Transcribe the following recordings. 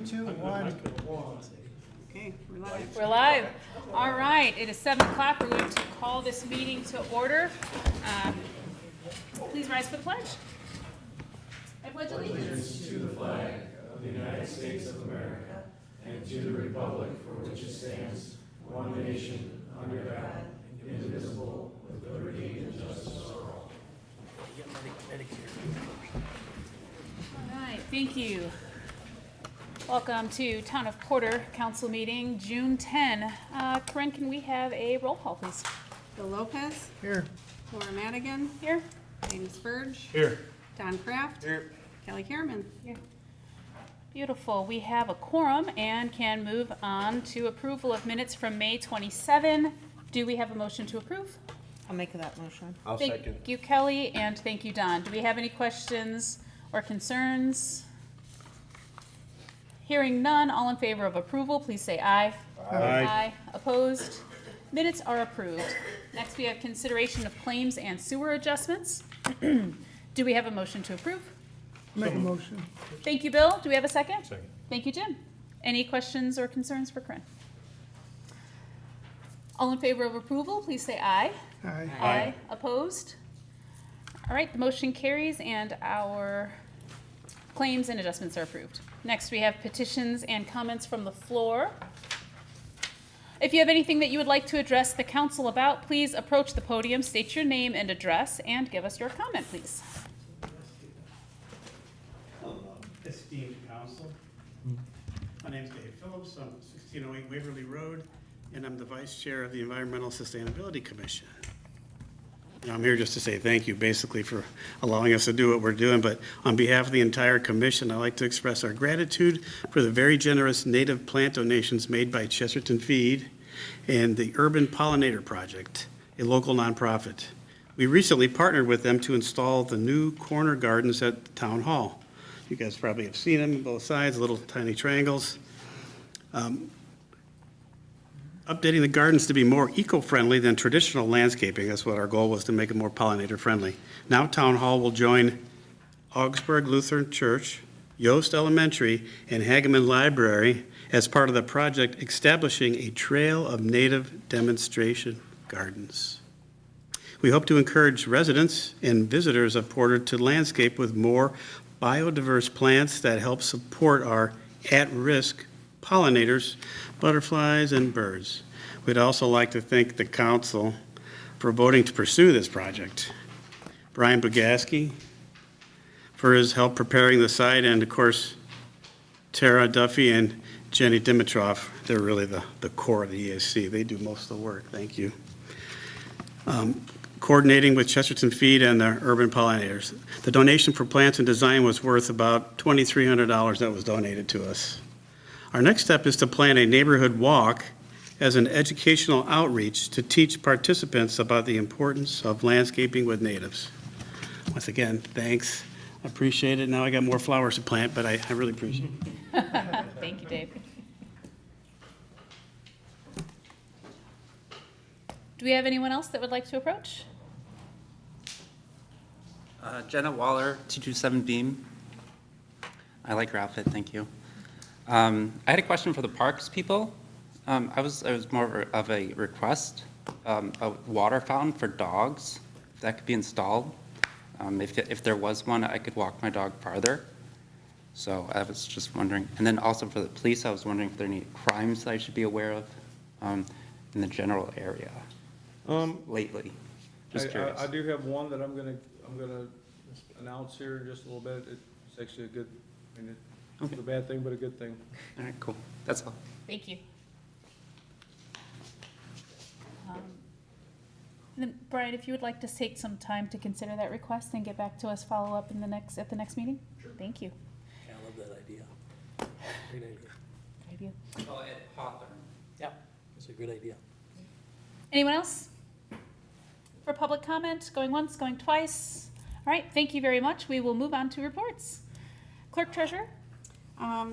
2, 1. Okay, we're live. We're live. All right, it is 7 o'clock. We're going to call this meeting to order. Please rise for the pledge. I pledge allegiance. To the flag of the United States of America and to the republic for which it stands, one nation, under God, indivisible, with liberty and justice for all. All right, thank you. Welcome to Town of Porter Council Meeting, June 10. Corinne, can we have a roll call, please? Bill Lopez, Here. Laura Madigan, Here. James Spurge, Here. Don Kraft, Here. Kelly Kierman. Here. Beautiful. We have a quorum and can move on to approval of minutes from May 27. Do we have a motion to approve? I'll make that motion. I'll Thank you, Kelly, and thank you, Don. Do we have any questions or concerns? Hearing none, all in favor of approval, please say aye. Aye. Opposed? Minutes are approved. Next, we have consideration of claims and sewer adjustments. Do we have a motion to approve? Make a motion. Thank you, Bill. Do we have a second? Second. Thank you, Jim. Any questions or concerns for Corinne? All in favor of approval, please say aye. Aye. Aye. Opposed? All right, the motion carries and our claims and adjustments are approved. Next, we have petitions and comments from the floor. If you have anything that you would like to address the council about, please approach the podium, state your name and address, and give us your comment, please. Esteemed council, my name's Dave Phillips. I'm 1608 Waverly Road, and I'm the vice chair of the Environmental Sustainability Commission. And I'm here just to say thank you, basically, for allowing us to do what we're doing. But on behalf of the entire commission, I'd like to express our gratitude for the very generous native plant donations made by Chesterton Feed and the Urban Pollinator Project, a local nonprofit. We recently partnered with them to install the new corner gardens at the town hall. You guys probably have seen them on both sides, little tiny triangles. Updating the gardens to be more eco-friendly than traditional landscaping. That's what our goal was, to make it more pollinator-friendly. Now Town Hall will join Augsburg Lutheran Church, Yost Elementary, and Hageman Library as part of the project establishing a trail of native demonstration gardens. We hope to encourage residents and visitors of Porter to landscape with more biodiverse plants that help support our at-risk pollinators, butterflies, and birds. We'd also like to thank the council for voting to pursue this project. Brian Bogaski for his help preparing the site, and of course, Tara Duffy and Jenny Dimitrov. They're really the core of the ESC. They do most of the work. Thank you. Coordinating with Chesterton Feed and the Urban Pollinators. The donation for plants and design was worth about $2,300 that was donated to us. Our next step is to plan a neighborhood walk as an educational outreach to teach participants about the importance of landscaping with natives. Once again, thanks. I appreciate it. Now I got more flowers to plant, but I really appreciate it. Thank you, Dave. Do we have anyone else that would like to approach? Jenna Waller, 227 Beam. I like your outfit, thank you. I had a question for the parks people. I was more of a request, a water fountain for dogs, if that could be installed. If there was one, I could walk my dog farther. So I was just wondering. And then also for the police, I was wondering if there are any crimes that I should be aware of in the general area lately. Just curious. I do have one that I'm gonna announce here in just a little bit. It's actually a good, I mean, it's not a bad thing, but a good thing. All right, cool. That's all. Thank you. And then, Brian, if you would like to take some time to consider that request and get back to us, follow up at the next meeting? Sure. Thank you. Yeah, I love that idea. Great idea. Good idea. Oh, at Hawthorne. Yeah, it's a good idea. Anyone else? For public comment, going once, going twice? All right, thank you very much. We will move on to reports. Clerk Treasurer?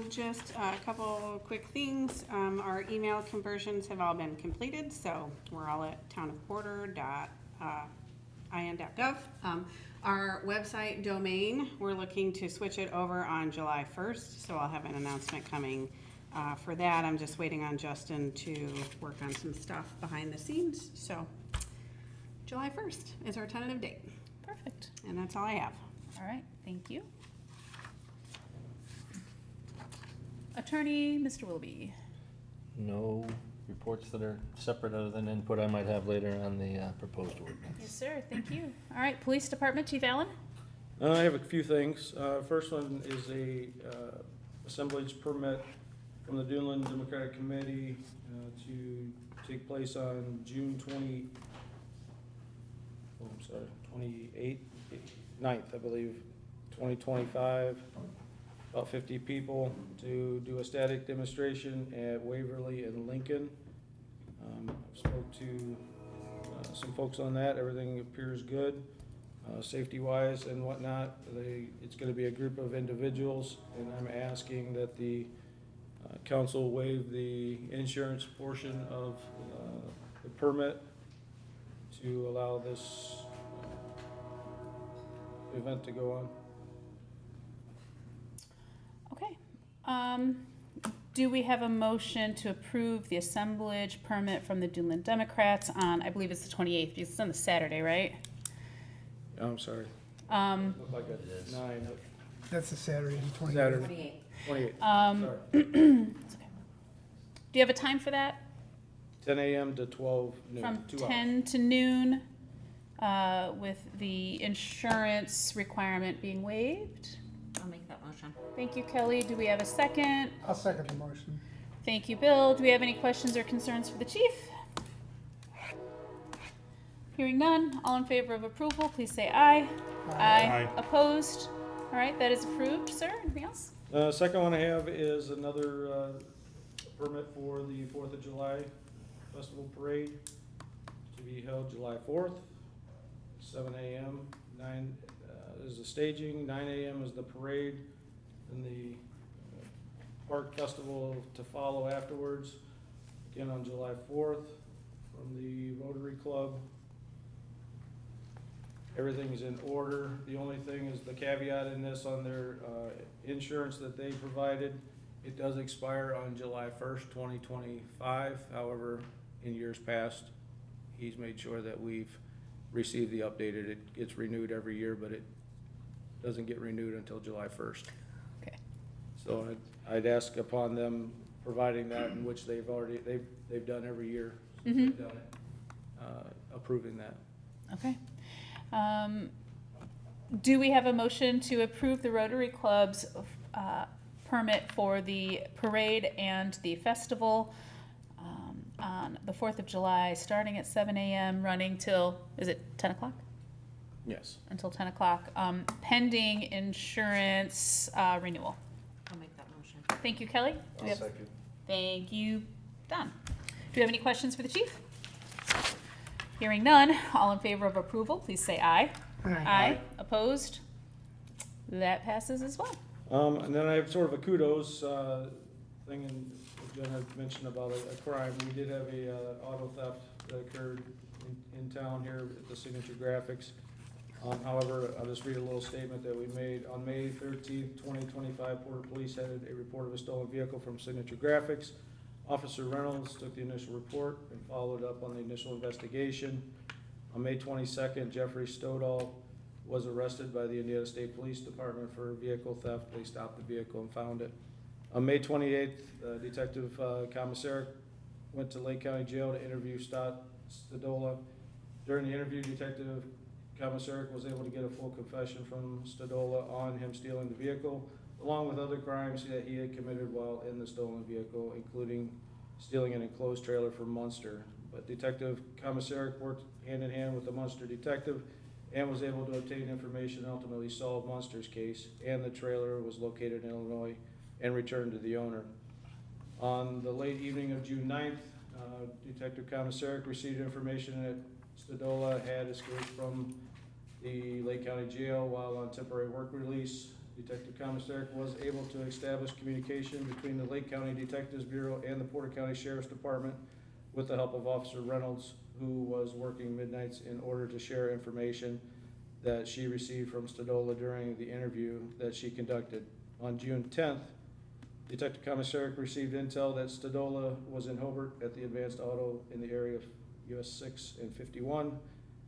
Just a couple quick things. Our email conversions have all been completed, so we're all at townofporter.com Our website domain, we're looking to switch it over on July 1st, so I'll have an announcement coming for that. I'm just waiting on Justin to work on some stuff behind the scenes, so July 1st is our tentative date, Perfect. and that's all I have. All right, thank you. Attorney, Mr. Willoughby. No reports that are separate other than input I might have later on the proposed ordinance. Yes, sir, thank you. All right, Police Department, Chief Allen. I have a few things. First one is a assemblage permit from the Duneland Democratic Committee to take place on June 9th, I believe, 2025. About 50 people to do a static demonstration at Waverly and Lincoln. I spoke to some folks on that. Everything appears good, safety-wise and whatnot. It's going to be a group of individuals, and I'm asking that the council waive the insurance portion of the permit to allow this event to go on. Okay. Do we have a motion to approve the assemblage permit from the Duneland Democrats on, I believe it's the 28th, because it's on the Saturday, right? I'm sorry. Looked like a 9. That's a Saturday, the 28th. Saturday. 28. Um, Sorry. It's okay. Do you have a time for that? 10 a.m. to 12 noon. From 2 hours. 10 to noon, with the insurance requirement being waived? I'll make that motion. Thank you, Kelly. Do we have a second? I'll second the motion. Thank you, Bill. Do we have any questions or concerns for the chief? Hearing none, all in favor of approval, please say aye. Aye. Opposed? All right, that is approved, sir. Anything else? Second one I have is another permit for the 4th of July Festival Parade to be held July 4th, 7 a.m. 9 is the staging, 9 a.m. is the parade, and the park festival to follow afterwards, again on July 4th from the Rotary Club. Everything's in order. The only thing is the caveat in this on their insurance that they provided. It does expire on July 1st, 2025. However, in years past, he's made sure that we've received the updated. It gets renewed every year, but it doesn't get renewed until July 1st. Okay. So I'd ask upon them providing that, in which they've done every year since they've done it, approving that. Okay. Do we have a motion to approve the Rotary Club's permit for the parade and the festival on the 4th of July, starting at 7 a.m., running till, is it 10 o'clock? Yes. Until 10 o'clock, pending insurance renewal. I'll make that motion. Thank you, Kelly. Do we have- Thank you, Don. Do you have any questions for the chief? Hearing none, all in favor of approval, please say aye. Aye. Opposed? That passes as well. And then I have sort of a kudos thing, and Jen had mentioned about a crime. We did have a auto theft that occurred in town here at the Signature Graphics. However, I'll just read a little statement that we made. On May 13th, 2025, Porter Police had a report of a stolen vehicle from Signature Graphics. Officer Reynolds took the initial report and followed up on the initial investigation. On May 22nd, Jeffrey Stoddall was arrested by the Indiana State Police Department for vehicle theft. They stopped the vehicle and found it. On May 28th, Detective Commissaric went to Lake County Jail to interview Stodola. During the interview, Detective Commissaric was able to get a full confession from Stodola on him stealing the vehicle, along with other crimes that he had committed while in the stolen vehicle, including stealing an enclosed trailer from Munster. But Detective Commissaric worked hand in hand with the Munster detective and was able to obtain information and ultimately solve Munster's case, and the trailer was located in Illinois and returned to the owner. On the late evening of June 9th, Detective Commissaric received information that Stodola had escaped from the Lake County Jail while on temporary work release. Detective Commissaric was able to establish communication between the Lake County Detectives Bureau and the Porter County Sheriff's Department with the help of Officer Reynolds, who was working midnights in order to share information that she received from Stodola during the interview that she conducted. On June 10th, Detective Commissaric received intel that Stodola was in Hobart at the Advanced Auto in the area of US 6 and 51.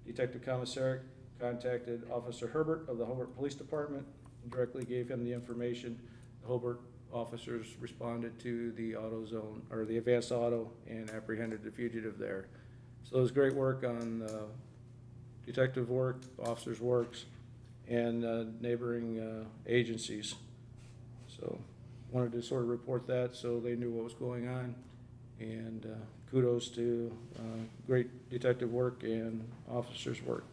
Detective Commissaric contacted Officer Herbert of the Hobart Police Department and directly gave him the information. The Hobart officers responded to the auto zone, or the Advanced Auto, and apprehended the fugitive there. So it was great work on detective work, officers' works, and neighboring agencies. So wanted to sort of report that so they knew what was going on. And kudos to great detective work and officers' work.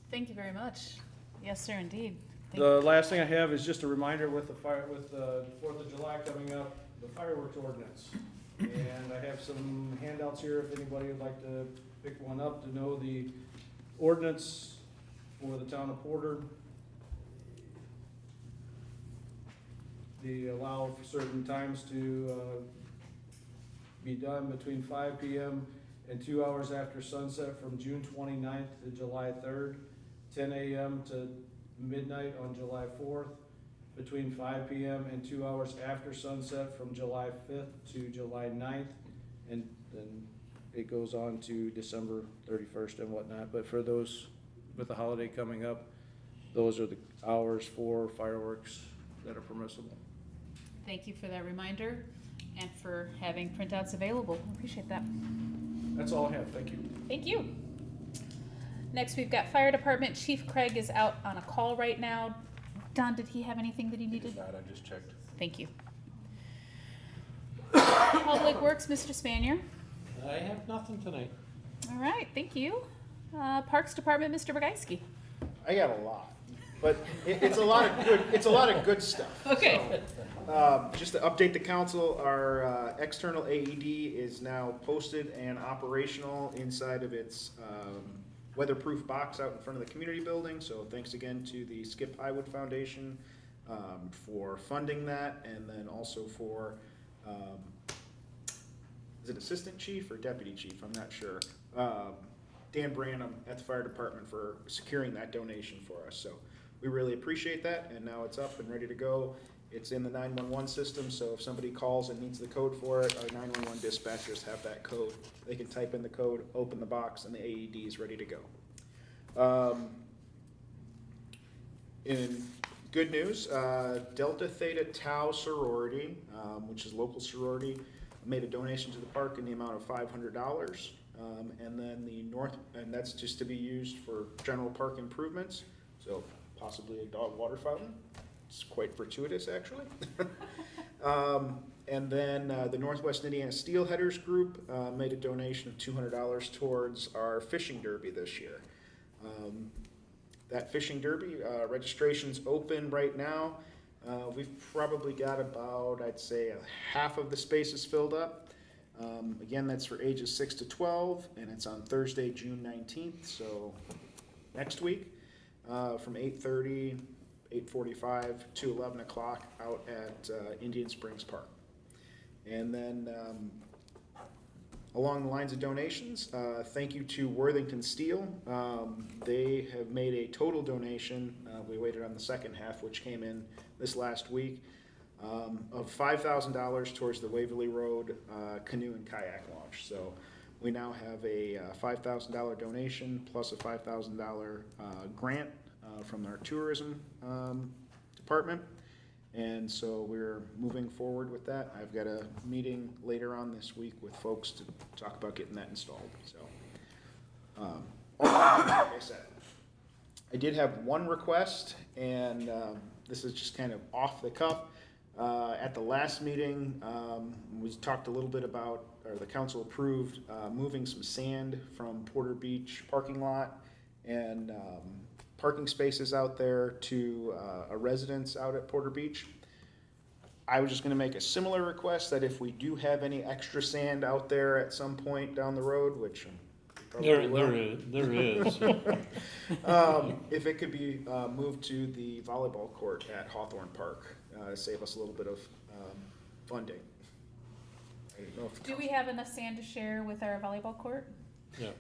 Thank you very much. Yes, sir, indeed. The last thing I have is just a reminder with the 4th of July coming up, the fireworks ordinance. And I have some handouts here if anybody would like to pick one up to know the ordinance for the town of Porter. They allow for certain times to be done between 5 p.m. and 2 hours after sunset from June 29th to July 3rd, 10 a.m. to midnight on July 4th, between 5 p.m. and 2 hours after sunset from July 5th to July 9th, and then it goes on to December 31st and whatnot. But for those with the holiday coming up, those are the hours for fireworks that are permissible. Thank you for that reminder and for having printouts available. I appreciate that. That's all I have. Thank you. Thank you. Next, we've got Fire Department. Chief Craig is out on a call right now. Don, did he have anything that he needed? I just checked. Thank you. Public Works, Mr. Spanier. I have nothing tonight. All right, thank you. Parks Department, Mr. Bogaski. I got a lot, but it's a lot of good. It's a lot of good stuff. Okay. Just to update the council, our external AED is now posted and operational inside of its weatherproof box out in front of the community building. So thanks again to the Skip Highwood Foundation for funding that, and then also for is it assistant chief or deputy chief? I'm not sure. Dan Branham at the fire department for securing that donation for us. So we really appreciate that, and now it's up and ready to go. It's in the 911 system, so if somebody calls and needs the code for it, our 911 dispatchers have that code. They can type in the code, open the box, and the AED is ready to go. In good news, Delta Theta Tau sorority, which is a local sorority, made a donation to the park in the amount of $500. And then and that's just to be used for general park improvements, so possibly a dog water fountain. It's quite fortuitous, actually. And then the Northwest Indiana Steelheaders Group made a donation of $200 towards our fishing derby this year. That fishing derby, registration's open right now. We've probably got about, I'd say, half of the spaces filled up. Again, that's for ages 6 to 12, and it's on Thursday, June 19th, so next week, from 8:30, 8:45 to 11 o'clock out at Indian Springs Park. And then along the lines of donations, thank you to Worthington Steel. They have made a total donation, we waited on the second half, which came in this last week, of $5,000 towards the Waverly Road canoe and kayak launch. So we now have a $5,000 donation plus a $5,000 grant from our tourism department. And so we're moving forward with that. I've got a meeting later on this week with folks to talk about getting that installed. So, like I said, I did have one request, and this is just kind of off the cuff. At the last meeting, we talked a little bit about, or the council approved, moving some sand from Porter Beach parking lot and parking spaces out there to a residence out at Porter Beach. I was just gonna make a similar request that if we do have any extra sand out there at some point down the road, which probably will. There is. If it could be moved to the volleyball court at Hawthorne Park, to save us a little bit of funding. I don't know if Do we have enough sand to share with our volleyball court? Yeah.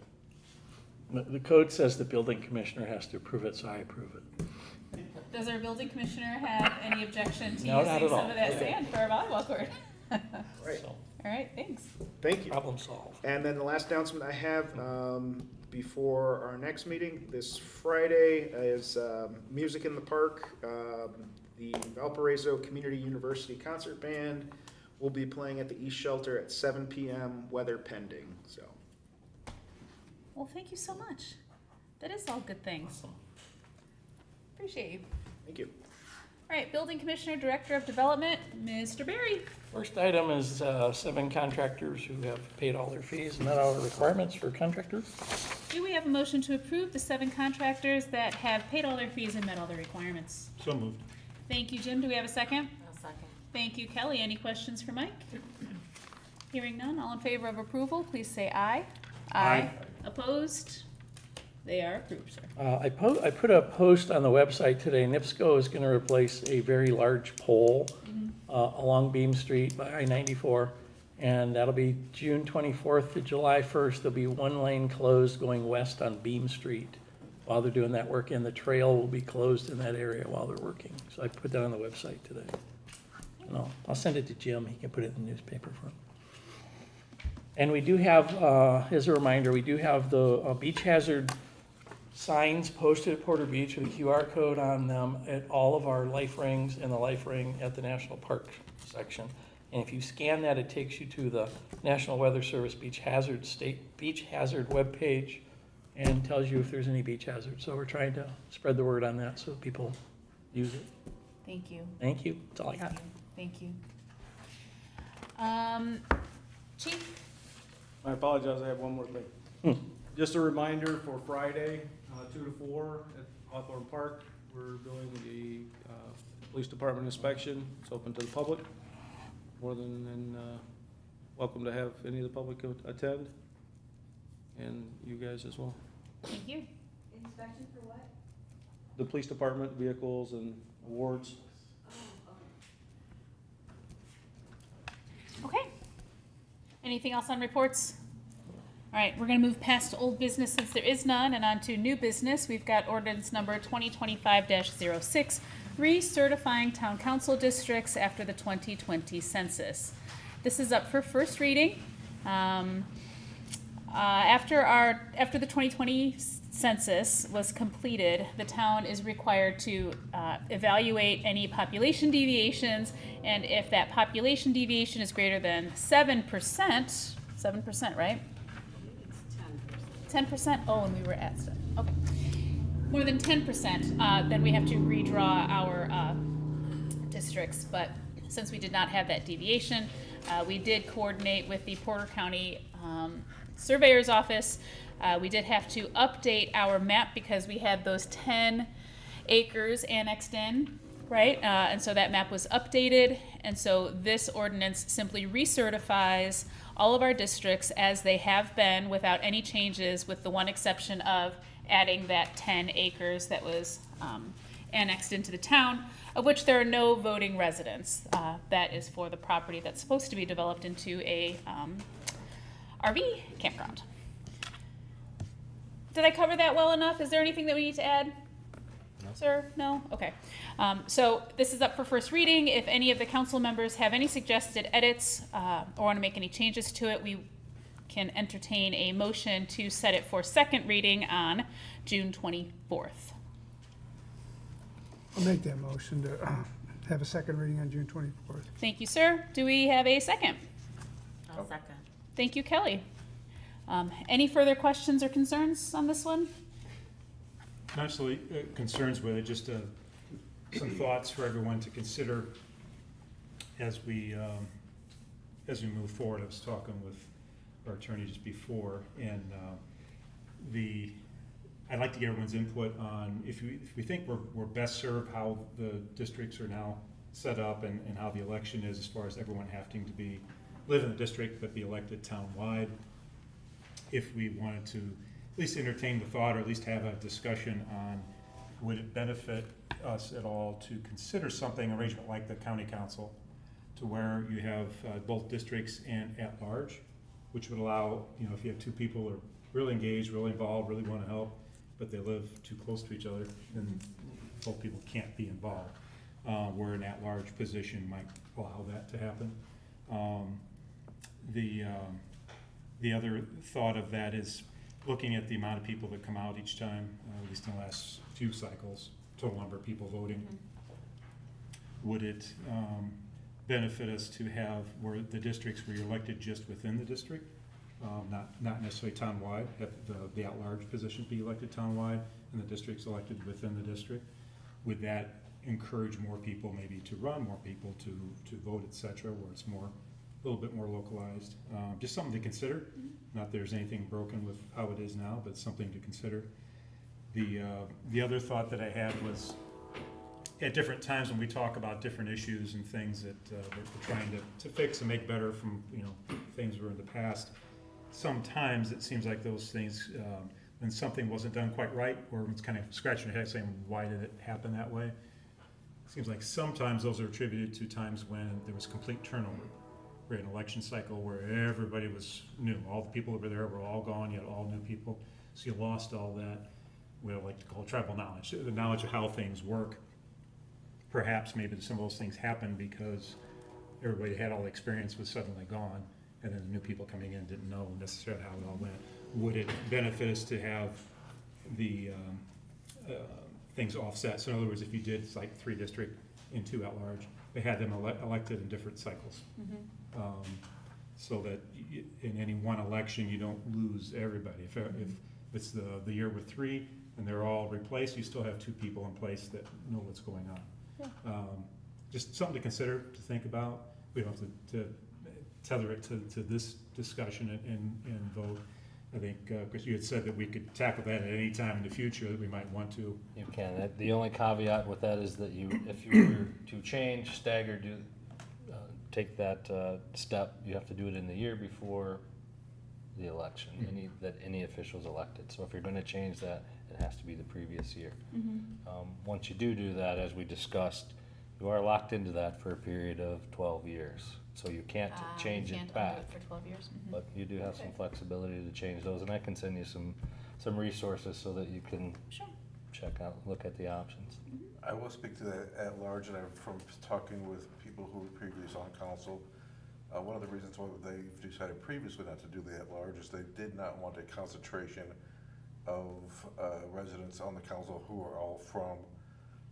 The code says the building commissioner has to approve it, so I approve it. Does our building commissioner have any objection to No, not using at some all. of that Okay. sand for a volleyball court? Right. So, All right, thanks. Thank you. problem solved. And then the last announcement I have, before our next meeting, this Friday is, Music in the Park. The Valparaiso Community University Concert Band will be playing at the East Shelter at 7 PM, weather pending, so. Well, thank you so much. That is all good things. Appreciate you. Thank you. All right, Building Commissioner, Director of Development, Mr. Berry. First item is 7 contractors who have paid all their fees and met all the requirements for contractors. Do we have a motion to approve the 7 contractors that have paid all their fees and met all their requirements? So moved. Thank you, Jim. Do we have a second? I'll second. Thank you, Kelly. Any questions for Mike? Hearing none, all in favor of approval, please say aye. Aye. Opposed? They are approved, sir. I put a post on the website today. NIPSCO is gonna replace a very large pole along Beam Street by I-94. And that'll be June 24th to July 1st. There'll be one lane closed going west on Beam Street while they're doing that work, and the trail will be closed in that area while they're working. So I put that on the website today. And I'll send it to Jim. He can put it in the newspaper for him. And we do have, as a reminder, we do have the beach hazard signs posted at Porter Beach with a QR code on them at all of our life rings and the life ring at the National Park section. And if you scan that, it takes you to the National Weather Service Beach Hazard webpage and tells you if there's any beach hazards. So we're trying to spread the word on that so people use it. Thank you. Thank you. That's all I got. Thank you. Chief? I apologize, I have one more thing. Just a reminder for Friday, 2 to 4 at Hawthorne Park, we're doing the police department inspection. It's open to the public. More than welcome to have any of the public attend, and you guys as well. Thank you. Inspection for what? The police department, vehicles and awards. Okay. Anything else on reports? All right, we're gonna move past old business since there is none and on to new business. We've got ordinance number 2025-06, recertifying town council districts after the 2020 census. This is up for first reading. After the 2020 census was completed, the town is required to evaluate any population deviations, and if that population deviation is greater than 7%, right? It's 10%? Oh, and we were at 7, okay. More than 10%, then we have to redraw our districts, but since we did not have that deviation, we did coordinate with the Porter County Surveyor's Office. We did have to update our map because we had those 10 acres annexed in, right? And so that map was updated, and so this ordinance simply recertifies all of our districts as they have been without any changes, with the one exception of adding that 10 acres that was annexed into the town, of which there are no voting residents. That is for the property that's supposed to be developed into a RV campground. Did I cover that well enough? Is there anything that we need to add? No. Sir, no? Okay. So this is up for first reading. If any of the council members have any suggested edits or want to make any changes to it, we can entertain a motion to set it for second reading on June 24th. I'll make that motion to have a second reading on June 24th. Thank you, sir. Do we have a second? I'll second. Thank you, Kelly. Any further questions or concerns on this one? Not necessarily concerns with it, just some thoughts for everyone to consider as we move forward. I was talking with our attorney just before, and I'd like to get everyone's input on if we think we're best served how the districts are now set up and how the election is, as far as everyone having to live in the district but be elected town-wide. If we wanted to at least entertain the thought, or at least have a discussion on, would it benefit us at all to consider something, arrangement like the county council, to where you have both districts and at large, which would allow, if you have two people or really engaged, really involved, really want to help, but they live too close to each other, and both people can't be involved. Where an at-large position might allow that to happen. The other thought of that is looking at the amount of people that come out each time, at least in the last few cycles, total number of people voting. Would it benefit us to have where the districts where you're elected just within the district, not necessarily townwide, have the at-large position be elected townwide and the districts elected within the district? Would that encourage more people maybe to run, more people to vote, et cetera, where it's more, a little bit more localized? Just something to consider. Not that there's anything broken with how it is now, but something to consider. The other thought that I had was, at different times when we talk about different issues and things that we're trying to fix and make better from, things were in the past, sometimes it seems like those things, when something wasn't done quite right, or it's kind of scratching your head saying, why did it happen that way? It seems like sometimes those are attributed to times when there was complete turnover. We had an election cycle where everybody was new. All the people over there were all gone, you had all new people. So you lost all that, we like to call tribal knowledge, the knowledge of how things work. Perhaps maybe some of those things happened because everybody had all the experience was suddenly gone, and then the new people coming in didn't know necessarily how it all went. Would it benefit us to have the things offset? So in other words, if you did like 3 district and 2 at large, they had them elected in different cycles. So that in any one election, you don't lose everybody. If it's the year with 3 and they're all replaced, you still have 2 people in place that know what's going on. Just something to consider, to think about. We don't have to tether it to this discussion and vote. I think, Chris, you had said that we could tackle that at any time in the future that we might want to. You can. The only caveat with that is that if you were to change, stagger, take that step, you have to do it in the year before the election, any official's elected. So if you're gonna change that, it has to be the previous year. Once you do that, as we discussed, you are locked into that for a period of 12 years. So you can't change it back. For 12 years. But you do have some flexibility to change those, and I can send you some resources so that you can Sure. check out, look at the options. I will speak to that at large, and I'm from talking with people who were previously on council. One of the reasons why they've decided previously not to do the at large is they did not want a concentration of residents on the council who are all from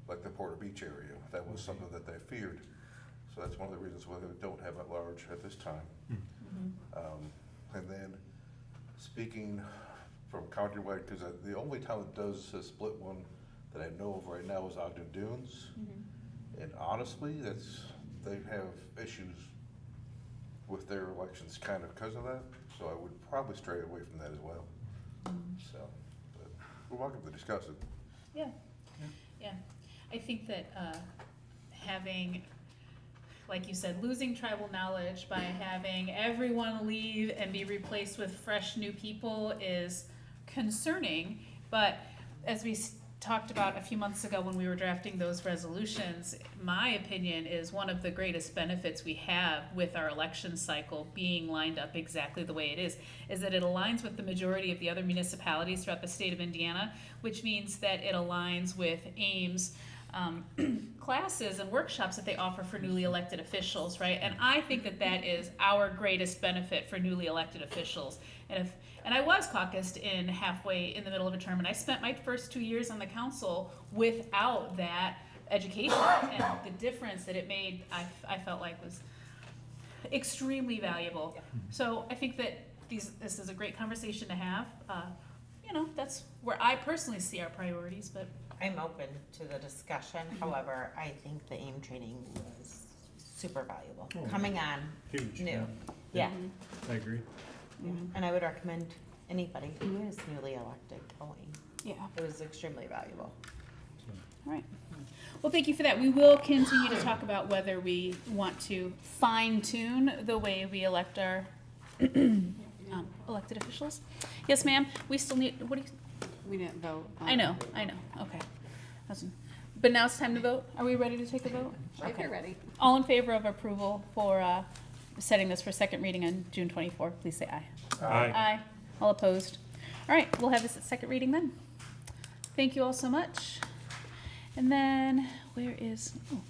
like the Porter Beach area. That was something that they feared. So that's one of the reasons why they don't have at large at this time. And then speaking from countywide, because the only town that does a split one that I know of right now is Ogden Dunes. And honestly, they have issues with their elections kind of because of that. So I would probably stray away from that as well. So, but we're welcome to discuss it. Yeah. I think that having, like you said, losing tribal knowledge by having everyone leave and be replaced with fresh new people is concerning. But as we talked about a few months ago when we were drafting those resolutions, my opinion is one of the greatest benefits we have with our election cycle being lined up exactly the way it is that it aligns with the majority of the other municipalities throughout the state of Indiana, which means that it aligns with AIM's classes and workshops that they offer for newly elected officials, right? And I think that is our greatest benefit for newly elected officials. And I was caucused in halfway in the middle of a term, and I spent my first 2 years on the council without that education, and the difference that it made, I felt like was extremely valuable. So I think that this is a great conversation to have. That's where I personally see our priorities, but I'm open to the discussion. However, I think the AIM training was super valuable. Coming on Huge. new. Yeah. I agree. And I would recommend anybody who is newly elected going. yeah. It was extremely valuable. All right. Well, thank you for that. We will continue to talk about whether we want to fine tune the way we elect our elected officials. Yes, ma'am. We still need. What do you? We didn't vote. I know. Okay. But now it's time to vote. Are we ready to take a vote? If you're ready. All in favor of approval for setting this for second reading on June 24th, please say aye. Aye. Aye. All opposed? All right, we'll have this at second reading then. Thank you all so much. And then, where is, oh.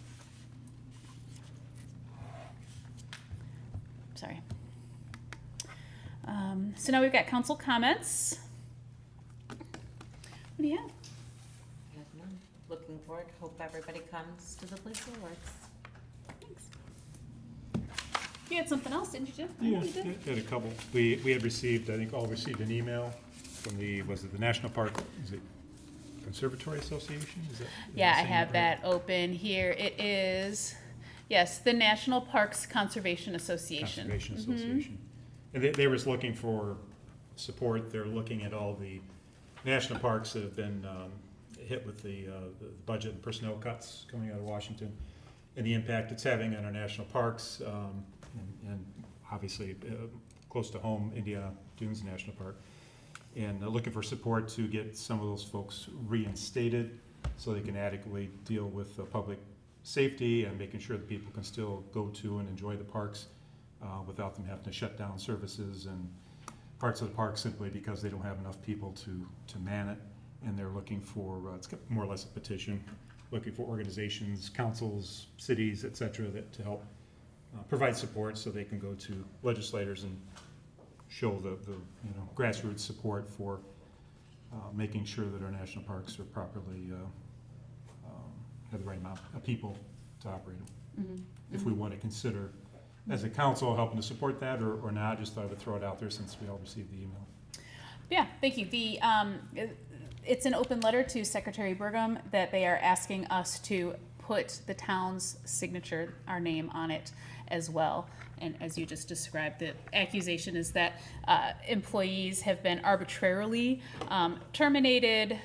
Sorry. So now we've got council comments. What do you have? I have none. Looking forward, hope everybody comes to the Police Awards. Thanks. You had something else, didn't you, Jim? I Yeah, think you did. had a couple. We had received, I think all received an email from was it the National Park, is it Conservatory Association? Is that? Yeah, I saying have right? that open here. It is, yes, the National Parks Conservation Association. Conservation Mhm. Association. And they were looking for support. They're looking at all the national parks that have been hit with the budget and personnel cuts coming out of Washington, and the impact it's having on our national parks, and obviously close to home, Indiana Dunes National Park. And looking for support to get some of those folks reinstated so they can adequately deal with public safety and making sure that people can still go to and enjoy the parks without them having to shut down services and parts of the park simply because they don't have enough people to man it. And they're looking for, it's more or less a petition, looking for organizations, councils, cities, et cetera, to help provide support so they can go to legislators and show the grassroots support for making sure that our national parks are properly, have the right amount of people to operate them. If we want to consider, as a council, helping to support that or not, just thought I would throw it out there since we all received the email. Yeah, thank you. It's an open letter to Secretary Burgum that they are asking us to put the town's signature, our name on it as well. And as you just described, the accusation is that employees have been arbitrarily terminated,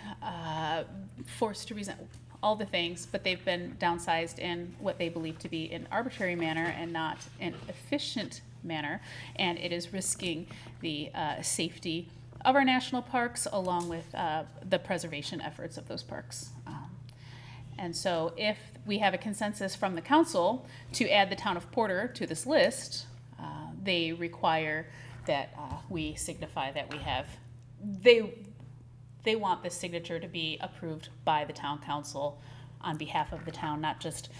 forced to resign, all the things, but they've been downsized in what they believe to be an arbitrary manner and not an efficient manner. And it is risking the safety of our national parks along with the preservation efforts of those parks. And so if we have a consensus from the council to add the town of Porter to this list, they require that we signify that we have, they want this signature to be approved by the town council on behalf of the town, not just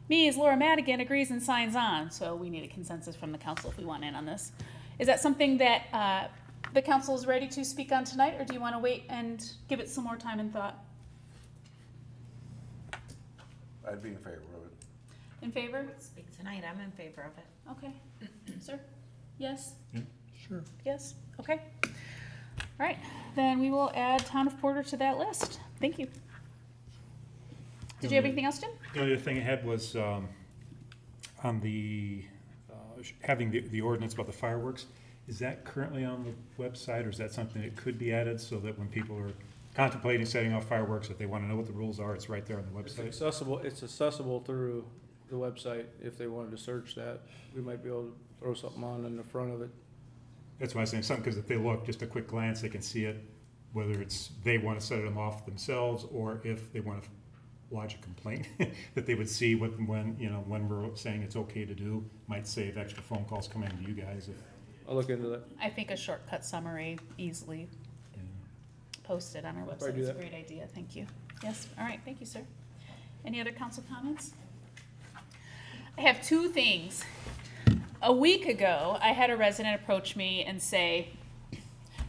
me as Laura Madigan agrees and signs on. So we need a consensus from the council if we want in on this. Is that something that the council is ready to speak on tonight, or do you want to wait and give it some more time and thought? I'd be in favor of it. In favor? Speak tonight, I'm in favor of it. Okay. Sir? Yes? Yeah, sure. Yes? Okay. All right, then we will add Town of Porter to that list. Thank you. Did you have anything else, Jim? The only other thing I had was on the, having the ordinance about the fireworks. Is that currently on the website, or is that something that could be added so that when people are contemplating setting off fireworks, if they want to know what the rules are, it's right there on the It's website? accessible through the website. If they wanted to search that, we might be able to throw something on in the front of it. That's why I was saying something, because if they look, just a quick glance, they can see it, whether it's they want to set them off themselves, or if they want to lodge a complaint, that they would see when we're saying it's okay to do, might save extra phone calls coming to you guys. I'll look into that. I think a shortcut summary easily posted on our I'll website probably do is a that. great idea. Thank you. Yes, all right, thank you, sir. Any other council comments? I have two things. A week ago, I had a resident approach me and say,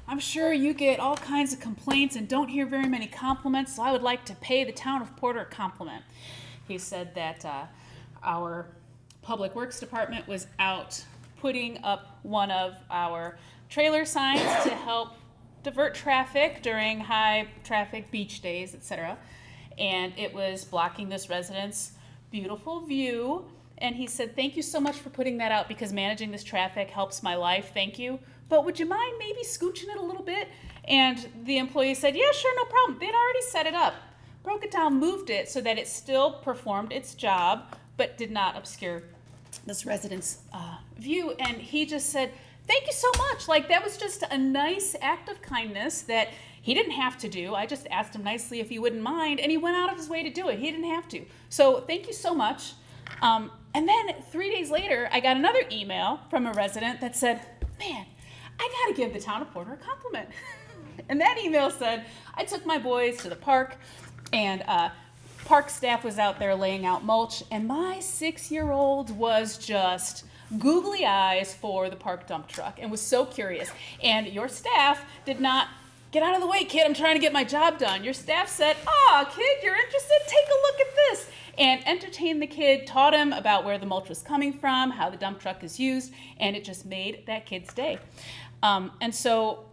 I'm sure you get all kinds of complaints and don't hear very many compliments, so I would like to pay the town of Porter a compliment. He said that our Public Works Department was out putting up one of our trailer signs to help divert traffic during high traffic beach days, etc. And it was blocking this resident's beautiful view. And he said, thank you so much for putting that out because managing this traffic helps my life. Thank you. But would you mind maybe scooching it a little bit? And the employee said, yeah, sure, no problem. They'd already set it up. Broke it down, moved it so that it still performed its job, but did not obscure this resident's view. And he just said, thank you so much. Like, that was just a nice act of kindness that he didn't have to do. I just asked him nicely if he wouldn't mind, and he went out of his way to do it. He didn't have to. So thank you so much. And then 3 days later, I got another email from a resident that said, man, I gotta give the town of Porter a compliment. And that email said, I took my boys to the park, and park staff was out there laying out mulch, and my 6-year-old was just googly eyes for the park dump truck and was so curious. And your staff did not, get out of the way, kid, I'm trying to get my job done. Your staff said, kid, you're interested? Take a look at this. And entertained the kid, taught him about where the mulch was coming from, how the dump truck is used, and it just made that kid's day. And so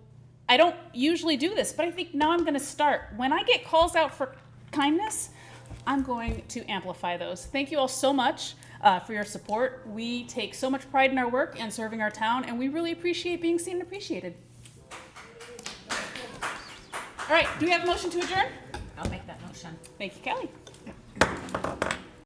I don't usually do this, but I think now I'm going to start. When I get calls out for kindness, I'm going to amplify those. Thank you all so much for your support. We take so much pride in our work and serving our town, and we really appreciate being seen and appreciated. All right, do we have a motion to adjourn? I'll make that motion. Thank you, Kelly.